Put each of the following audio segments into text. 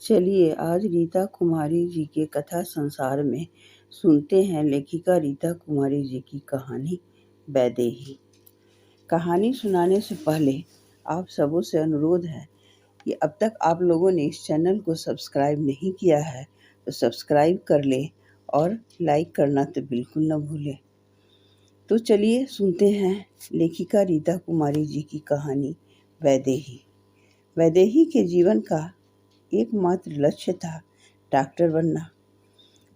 चलिए आज रीता कुमारी जी के कथा संसार में सुनते हैं लेखिका रीता कुमारी जी की कहानी वैदेही। कहानी सुनाने से पहले आप सबों से अनुरोध है कि अब तक आप लोगों ने इस चैनल को सब्सक्राइब नहीं किया है तो सब्सक्राइब कर लें और लाइक करना तो बिल्कुल न भूलें। तो चलिए सुनते हैं लेखिका रीता कुमारी जी की कहानी वैदेही। वैदेही के जीवन का एकमात्र लक्ष्य था डॉक्टर बनना।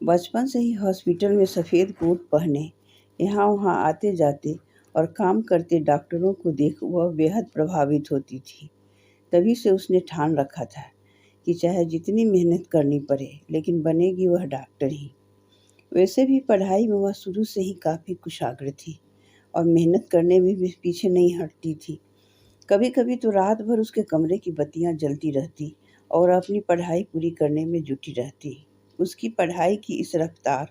बचपन से ही हॉस्पिटल में सफ़ेद कोट पहने यहाँ वहाँ आते जाते और काम करते डॉक्टरों को देख वह बेहद प्रभावित होती थी। तभी से उसने ठान रखा था कि चाहे जितनी मेहनत करनी पड़े लेकिन बनेगी वह डॉक्टर ही। वैसे भी पढ़ाई में वह शुरू से ही काफ़ी कुशाग्र थी और मेहनत करने में भी पीछे नहीं हटती थी। कभी कभी तो रात भर उसके कमरे की बत्तियां जलती रहती और अपनी पढ़ाई पूरी करने में जुटी रहती। उसकी पढ़ाई की इस रफ्तार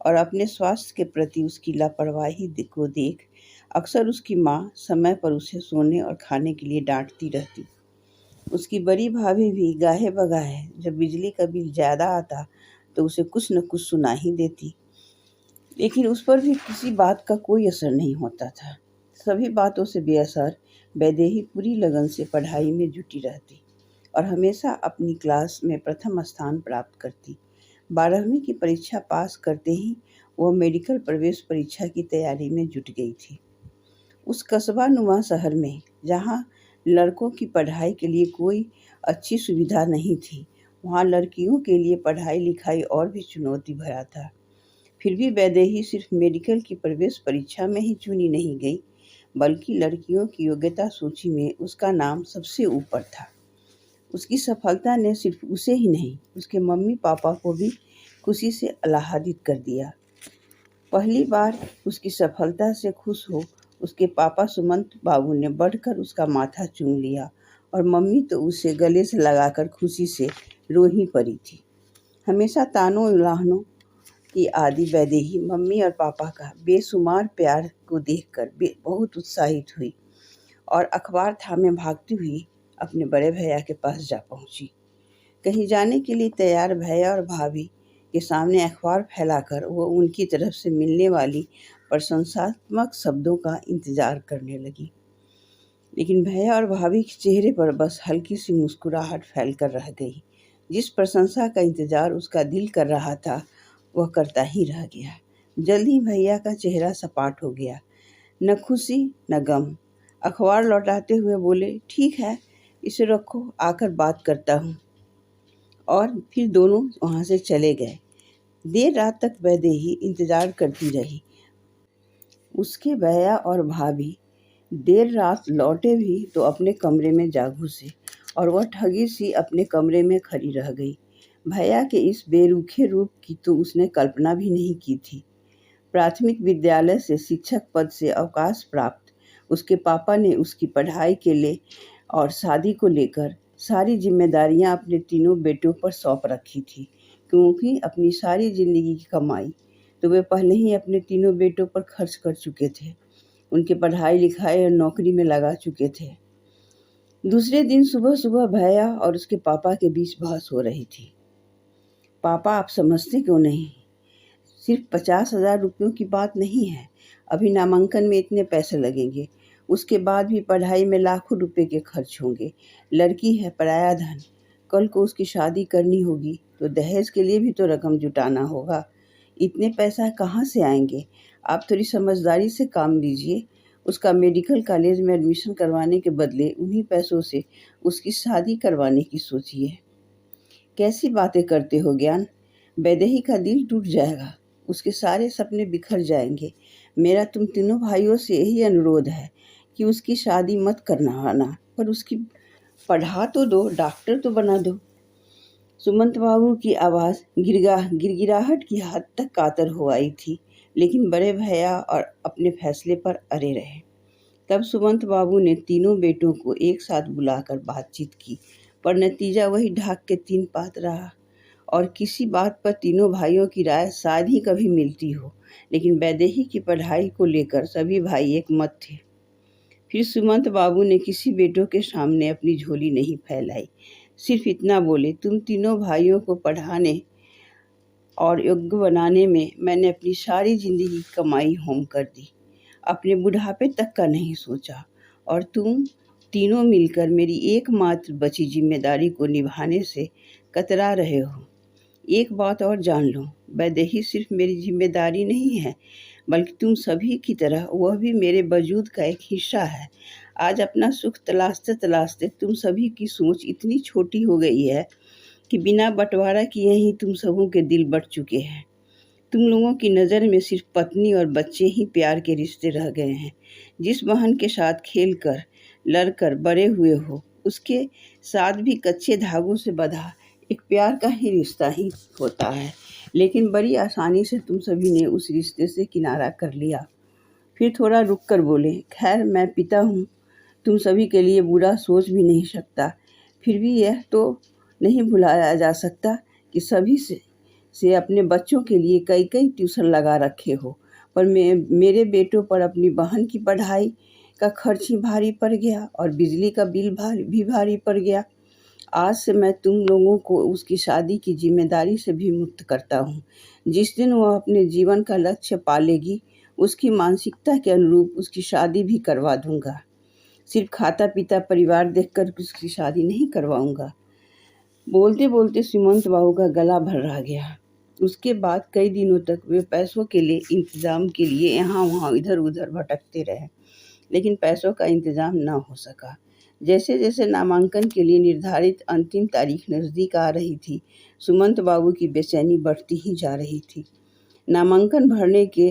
और अपने स्वास्थ्य के प्रति उसकी लापरवाही को देख अक्सर उसकी माँ समय पर उसे सोने और खाने के लिए डांटती रहती। उसकी बड़ी भाभी भी गाहे बगाहे जब बिजली का बिल ज़्यादा आता तो उसे कुछ न कुछ सुना ही देती, लेकिन उस पर भी किसी बात का कोई असर नहीं होता था। सभी बातों से बेअसर वैदेही पूरी लगन से पढ़ाई में जुटी रहती और हमेशा अपनी क्लास में प्रथम स्थान प्राप्त करती। 12वीं की परीक्षा पास करते ही वह मेडिकल प्रवेश परीक्षा की तैयारी में जुट गई थी। उस कस्बा नुमा शहर में जहाँ लड़कों की पढ़ाई के लिए कोई अच्छी सुविधा नहीं थी, वहाँ लड़कियों के लिए पढ़ाई लिखाई और भी चुनौती भरा था। फिर भी वैदेही सिर्फ मेडिकल की प्रवेश परीक्षा में ही चुनी नहीं गई, बल्कि लड़कियों की योग्यता सूची में उसका नाम सबसे ऊपर था। उसकी सफलता ने सिर्फ उसे ही नहीं, उसके मम्मी पापा को भी खुशी से आह्लादित कर दिया। पहली बार उसकी सफलता से खुश हो उसके पापा सुमंत बाबू ने बढ़कर उसका माथा चूम लिया और मम्मी तो उसे गले से लगाकर खुशी से रो ही पड़ी थी। हमेशा तानों उल्लाहनों की आदि वैदेही मम्मी और पापा का बेशुमार प्यार को देखकर बहुत उत्साहित हुई और अखबार थामे भागती हुई अपने बड़े भैया के पास जा पहुंची। कहीं जाने के लिए तैयार भैया और भाभी के सामने अखबार फैलाकर वो उनकी तरफ से मिलने वाली प्रशंसात्मक शब्दों का इंतजार करने लगी, लेकिन भैया और भाभी के चेहरे पर बस हल्की सी मुस्कुराहट फैलकर रह गई। जिस प्रशंसा का इंतजार उसका दिल कर रहा था वह करता ही रह गया। जल्द ही भैया का चेहरा सपाट हो गया, न खुशी न गम। अखबार लौटाते हुए बोले, ठीक है इसे रखो, आकर बात करता हूँ। और फिर दोनों वहाँ से चले गए। देर रात तक वैदेही इंतजार करती रही। उसके भैया और भाभी देर रात लौटे भी तो अपने कमरे में जा घुसे और वह ठगी सी अपने कमरे में खड़ी रह गई। भैया के इस बेरुखे रूप की तो उसने कल्पना भी नहीं की थी। प्राथमिक विद्यालय से शिक्षक पद से अवकाश प्राप्त उसके पापा ने उसकी पढ़ाई के लिए और शादी को लेकर सारी जिम्मेदारियां अपने तीनों बेटों पर सौंप रखी थी, क्योंकि अपनी सारी ज़िंदगी की कमाई तो वे पहले ही अपने तीनों बेटों पर खर्च कर चुके थे, उनके पढ़ाई लिखाई और नौकरी में लगा चुके थे। दूसरे दिन सुबह सुबह भैया और उसके पापा के बीच बहस हो रही थी। पापा आप समझते क्यों नहीं, सिर्फ 50,000 रुपयों की बात नहीं है, अभी नामांकन में इतने पैसे लगेंगे, उसके बाद भी पढ़ाई में लाखों रुपए के खर्च होंगे। लड़की है पराया धन, कल को उसकी शादी करनी होगी तो दहेज के लिए भी तो रकम जुटाना होगा। इतने पैसा कहाँ से आएंगे? आप थोड़ी समझदारी से काम लीजिए। उसका मेडिकल कॉलेज में एडमिशन करवाने के बदले उन्हीं पैसों से उसकी शादी करवाने की सोचिए। कैसी बातें करते हो ज्ञान? वैदेही का दिल टूट जाएगा, उसके सारे सपने बिखर जाएंगे। मेरा तुम तीनों भाइयों से यही अनुरोध है कि उसकी शादी मत करना, पर उसकी पढ़ा तो दो, डॉक्टर तो बना दो। सुमंत बाबू की आवाज़ गिड़गिड़ाहट की हद तक कातर हो आई थी, लेकिन बड़े भैया और अपने फैसले पर अड़े रहे। तब सुमंत बाबू ने तीनों बेटों को एक साथ बुलाकर बातचीत की, पर नतीजा वही ढाक के 3 पात रहा। और किसी बात पर तीनों भाइयों की राय शायद ही कभी मिलती हो, लेकिन वैदेही की पढ़ाई को लेकर सभी भाई एक मत थे। फिर सुमंत बाबू ने किसी बेटों के सामने अपनी झोली नहीं फैलाई। सिर्फ इतना बोले, तुम तीनों भाइयों को पढ़ाने और योग्य बनाने में मैंने अपनी सारी ज़िंदगी की कमाई होम कर दी। अपने बुढ़ापे तक का नहीं सोचा और तुम तीनों मिलकर मेरी एकमात्र बची जिम्मेदारी को निभाने से कतरा रहे हो। एक बात और जान लो, वैदेही सिर्फ मेरी जिम्मेदारी नहीं है, बल्कि तुम सभी की तरह वह भी मेरे वजूद का एक हिस्सा है। आज अपना सुख तलाशते तलाशते तुम सभी की सोच इतनी छोटी हो गई है कि बिना बंटवारा किए ही तुम सबों के दिल बँट चुके हैं। तुम लोगों की नज़र में सिर्फ पत्नी और बच्चे ही प्यार के रिश्ते रह गए हैं। जिस बहन के साथ खेलकर लड़कर बड़े हुए हो, उसके साथ भी कच्चे धागों से बंधा एक प्यार का ही रिश्ता ही होता है। लेकिन बड़ी आसानी से तुम सभी ने उस रिश्ते से किनारा कर लिया। फिर थोड़ा रुक कर बोले, खैर मैं पिता हूँ, तुम सभी के लिए बुरा सोच भी नहीं सकता। फिर भी यह तो नहीं भुलाया जा सकता कि सभी से अपने बच्चों के लिए कई कई ट्यूशन लगा रखे हो, पर मेरे बेटों पर अपनी बहन की पढ़ाई का खर्च ही भारी पड़ गया और बिजली का बिल भी भारी पड़ गया। आज से मैं तुम लोगों को उसकी शादी की जिम्मेदारी से भी मुक्त करता हूँ। जिस दिन वह अपने जीवन का लक्ष्य पालेगी, उसकी मानसिकता के अनुरूप उसकी शादी भी करवा दूंगा। सिर्फ खाता पीता परिवार देखकर उसकी शादी नहीं करवाऊंगा। बोलते बोलते सुमंत बाबू का गला भर रह गया। उसके बाद कई दिनों तक वे पैसों के लिए इंतज़ाम के लिए यहाँ वहाँ इधर उधर भटकते रहे, लेकिन पैसों का इंतज़ाम न हो सका। जैसे जैसे नामांकन के लिए निर्धारित अंतिम तारीख नज़दीक आ रही थी, सुमंत बाबू की बेचैनी बढ़ती ही जा रही थी। नामांकन भरने के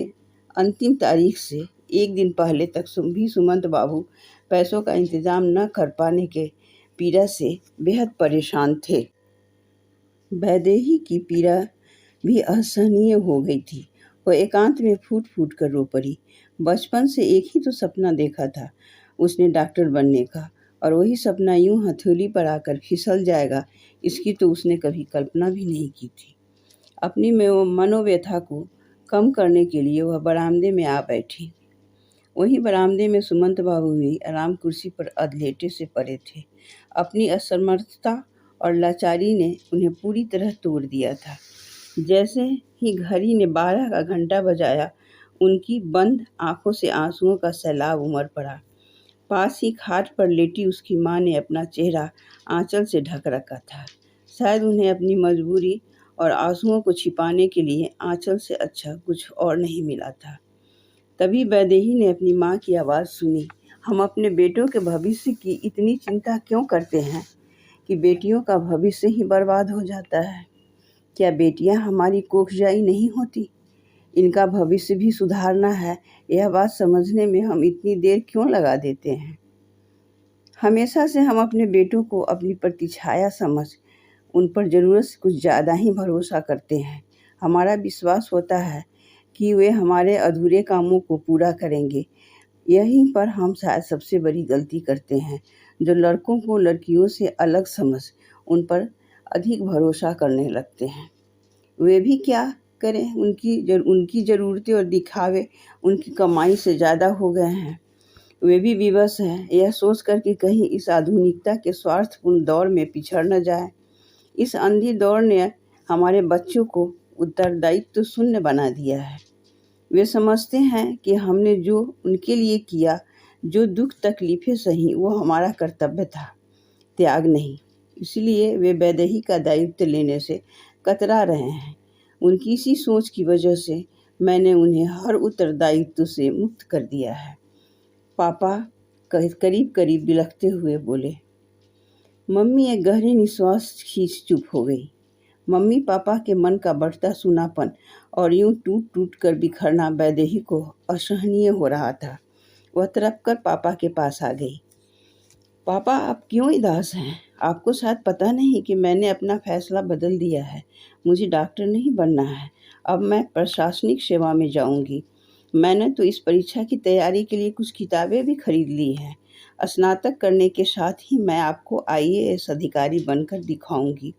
अंतिम तारीख से एक दिन पहले तक सुमंत बाबू पैसों का इंतज़ाम न कर पाने के पीड़ा से बेहद परेशान थे। वैदेही की पीड़ा भी असहनीय हो गई थी। वह एकांत में फूट फूट कर रो पड़ी। बचपन से एक ही तो सपना देखा था उसने, डॉक्टर बनने का, और वही सपना यूं हथेली पर आकर फिसल जाएगा, इसकी तो उसने कभी कल्पना भी नहीं की थी। अपनी मनोव्यथा को कम करने के लिए वह बरामदे में आ बैठी। वहीं बरामदे में सुमंत बाबू भी आराम कुर्सी पर अधलेटे से पड़े थे। अपनी असमर्थता और लाचारी ने उन्हें पूरी तरह तोड़ दिया था। जैसे ही घड़ी ने 12 का घंटा बजाया, उनकी बंद आंखों से आंसुओं का सैलाब उमड़ पड़ा। पास ही खाट पर लेटी उसकी माँ ने अपना चेहरा आंचल से ढक रखा था। शायद उन्हें अपनी मजबूरी और आंसुओं को छिपाने के लिए आंचल से अच्छा कुछ और नहीं मिला था। तभी वैदेही ने अपनी माँ की आवाज़ सुनी। हम अपने बेटों के भविष्य की इतनी चिंता क्यों करते हैं कि बेटियों का भविष्य ही बर्बाद हो जाता है? क्या बेटियां हमारी कोखजाई नहीं होती? इनका भविष्य भी सुधारना है, यह बात समझने में हम इतनी देर क्यों लगा देते हैं? हमेशा से हम अपने बेटों को अपनी प्रतिछाया समझ उन पर ज़रूरत से कुछ ज़्यादा ही भरोसा करते हैं। हमारा विश्वास होता है कि वे हमारे अधूरे कामों को पूरा करेंगे। यहीं पर हम शायद सबसे बड़ी गलती करते हैं, जो लड़कों को लड़कियों से अलग समझ उन पर अधिक भरोसा करने लगते हैं। वे भी क्या करें, उनकी ज़रूरतें और दिखावे उनकी कमाई से ज़्यादा हो गए हैं। वे भी विवश हैं, यह सोचकर कि कहीं इस आधुनिकता के स्वार्थपूर्ण दौर में पिछड़ न जाए। इस अंधी दौर ने हमारे बच्चों को उत्तरदायित्व शून्य बना दिया है। वे समझते हैं कि हमने जो उनके लिए किया, जो दुख तकलीफ़ें सही, वो हमारा कर्तव्य था, त्याग नहीं। इसलिए वे वैदेही का दायित्व लेने से कतरा रहे हैं। उनकी इसी सोच की वजह से मैंने उन्हें हर उत्तरदायित्व से मुक्त कर दिया है। पापा करीब करीब बिलखते हुए बोले। मम्मी एक गहरे निश्वास खींच चुप हो गई। मम्मी पापा के मन का बढ़ता सूनापन और यूं टूट टूट कर बिखरना वैदेही को असहनीय हो रहा था। वह तड़प कर पापा के पास आ गई। पापा, आप क्यों उदास हैं? आपको शायद पता नहीं कि मैंने अपना फैसला बदल दिया है। मुझे डॉक्टर नहीं बनना है, अब मैं प्रशासनिक सेवा में जाऊंगी। मैंने तो इस परीक्षा की तैयारी के लिए कुछ किताबें भी खरीद ली हैं। स्नातक करने के साथ ही मैं आपको IAS अधिकारी बनकर दिखाऊंगी।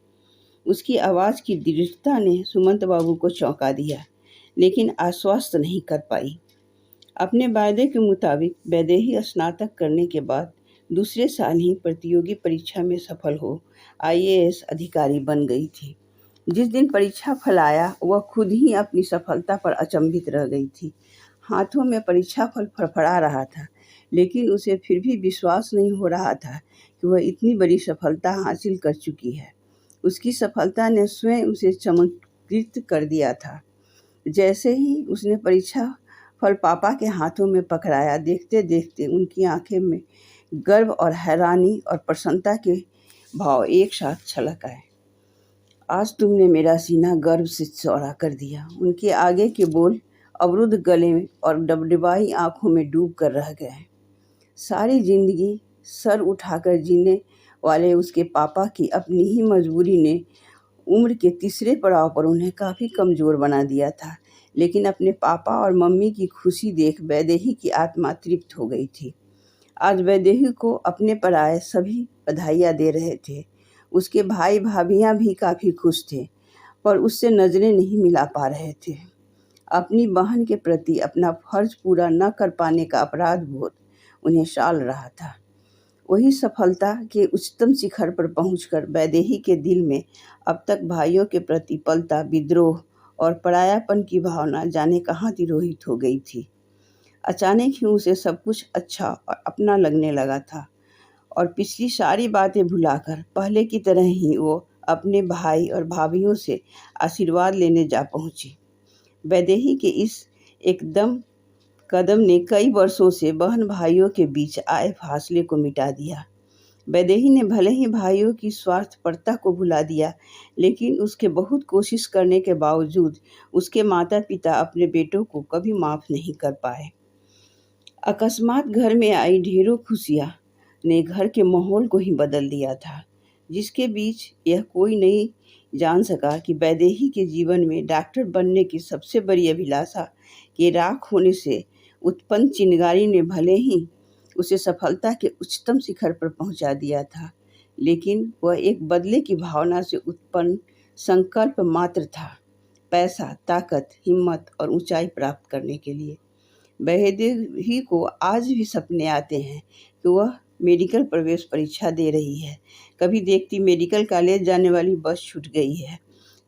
उसकी आवाज़ की दृढ़ता ने सुमंत बाबू को चौंका दिया, लेकिन आश्वस्त नहीं कर पाई। अपने वायदे के मुताबिक वैदेही स्नातक करने के बाद दूसरे साल ही प्रतियोगी परीक्षा में सफल हो IAS अधिकारी बन गई थी। जिस दिन परीक्षा फल आया वह खुद ही अपनी सफलता पर अचंभित रह गई थी। हाथों में परीक्षा फल फड़फड़ा रहा था, लेकिन उसे फिर भी विश्वास नहीं हो रहा था कि वह इतनी बड़ी सफलता हासिल कर चुकी है। उसकी सफलता ने स्वयं उसे चमत्कृत कर दिया था। जैसे ही उसने परीक्षा फल पापा के हाथों में पकड़ाया, देखते देखते उनकी आंखें में गर्व और हैरानी और प्रसन्नता के भाव एक साथ छलक आए। आज तुमने मेरा सीना गर्व से चौड़ा कर दिया। उनके आगे के बोल अवरुद्ध गले में और डबडबाई आंखों में डूब कर रह गए। सारी जिंदगी सर उठाकर जीने वाले उसके पापा की अपनी ही मजबूरी ने उम्र के तीसरे पड़ाव पर उन्हें काफ़ी कमज़ोर बना दिया था। लेकिन अपने पापा और मम्मी की खुशी देख वैदेही की आत्मा तृप्त हो गई थी। आज वैदेही को अपने पर आए सभी बधाइयाँ दे रहे थे। उसके भाई भाभियाँ भी काफ़ी खुश थे, पर उससे नज़रें नहीं मिला पा रहे थे। अपनी बहन के प्रति अपना फर्ज पूरा न कर पाने का अपराध बोध उन्हें साल रहा था। वही सफलता के उच्चतम शिखर पर पहुंचकर वैदेही के दिल में अब तक भाइयों के प्रति पलता विद्रोह और परायापन की भावना जाने कहाँ तिरोहित हो गई थी। अचानक ही उसे सब कुछ अच्छा और अपना लगने लगा था और पिछली सारी बातें भुलाकर पहले की तरह ही वो अपने भाई और भाभियों से आशीर्वाद लेने जा पहुंची। वैदेही के इस एकदम कदम ने कई वर्षों से बहन भाइयों के बीच आए फासले को मिटा दिया। वैदेही ने भले ही भाइयों की स्वार्थपरता को भुला दिया, लेकिन उसके बहुत कोशिश करने के बावजूद उसके माता पिता अपने बेटों को कभी माफ़ नहीं कर पाए। अकस्मात घर में आई ढेरों खुशियाँ ने घर के माहौल को ही बदल दिया था, जिसके बीच यह कोई नहीं जान सका कि वैदेही के जीवन में डॉक्टर बनने की सबसे बड़ी अभिलाषा के राख होने से उत्पन्न चिंगारी ने भले ही उसे सफलता के उच्चतम शिखर पर पहुंचा दिया था, लेकिन वह एक बदले की भावना से उत्पन्न संकल्प मात्र था, पैसा, ताकत, हिम्मत और ऊंचाई प्राप्त करने के लिए। वैदेही को आज भी सपने आते हैं कि वह मेडिकल प्रवेश परीक्षा दे रही है। कभी देखती मेडिकल कॉलेज जाने वाली बस छूट गई है।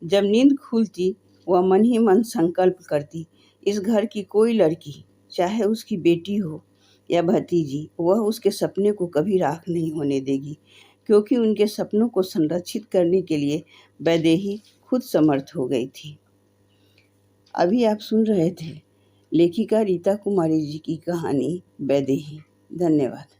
जब नींद खुलती वह मन ही मन संकल्प करती, इस घर की कोई लड़की, चाहे उसकी बेटी हो या भतीजी, वह उसके सपने को कभी राख नहीं होने देगी, क्योंकि उनके सपनों को संरक्षित करने के लिए वैदेही खुद समर्थ हो गई थी। अभी आप सुन रहे थे लेखिका रीता कुमारी जी की कहानी वैदेही। धन्यवाद।